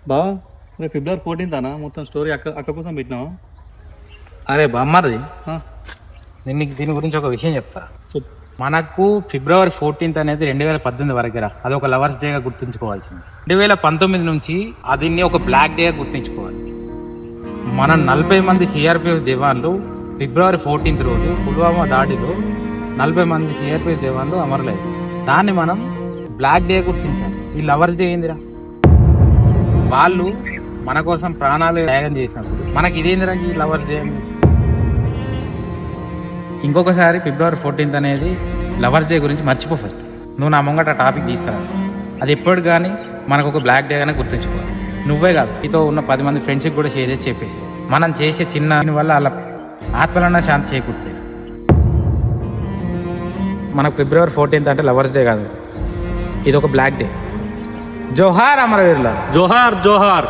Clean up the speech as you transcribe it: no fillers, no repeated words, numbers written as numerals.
బా రేపు ఫిబ్రవరి 14th అనా మొత్తం స్టోరీ అక్క అక్క కోసం పెట్టినావా? అరే బామ్మది, ఆ, నేను నీకు దీని గురించి ఒక విషయం చెప్తా. చెప్పు. మనకు ఫిబ్రవరి 14th అనేది 2018 వరకు అది ఒక లవర్స్ డేగా గుర్తుంచుకోవాల్సింది. 2019 నుంచి దీన్ని ఒక బ్లాక్ డేగా గుర్తుంచుకోవాలి. మన 40 మంది సిఆర్పిఎఫ్ జవాన్లు ఫిబ్రవరి 14th రోజు పుల్వామా దాడిలో 40 మంది సిఆర్పిఎఫ్ జవాన్లు అమరులయ్యారు. దాన్ని మనం బ్లాక్ డే గుర్తించాలి. ఈ లవర్స్ డే ఏందిరా? వాళ్ళు మన కోసం ప్రాణాలు త్యాగం చేసినప్పుడు మనకి ఇదేందిరా ఈ లవర్స్ డే అని. ఇంకొకసారి ఫిబ్రవరి 14th అనేది లవర్స్ డే గురించి మర్చిపో. ఫస్ట్ నువ్వు నా ముంగట టాపిక్ తీసుకురా. అది ఎప్పుడు కానీ మనకు ఒక బ్లాక్ డే గానే గుర్తుంచుకోవాలి. నువ్వే కాదు, నీతో ఉన్న 10 మంది ఫ్రెండ్స్కి కూడా షేర్ చేసి చెప్పేసి మనం చేసే చిన్న వల్ల వాళ్ళ ఆత్మలన్నా శాంతి చేకూరుతాయి. మనకు ఫిబ్రవరి 14th అంటే లవర్స్ డే కాదు, ఇది ఒక బ్లాక్ డే. జోహార్ అమరవీరుల, జోహార్ జోహార్.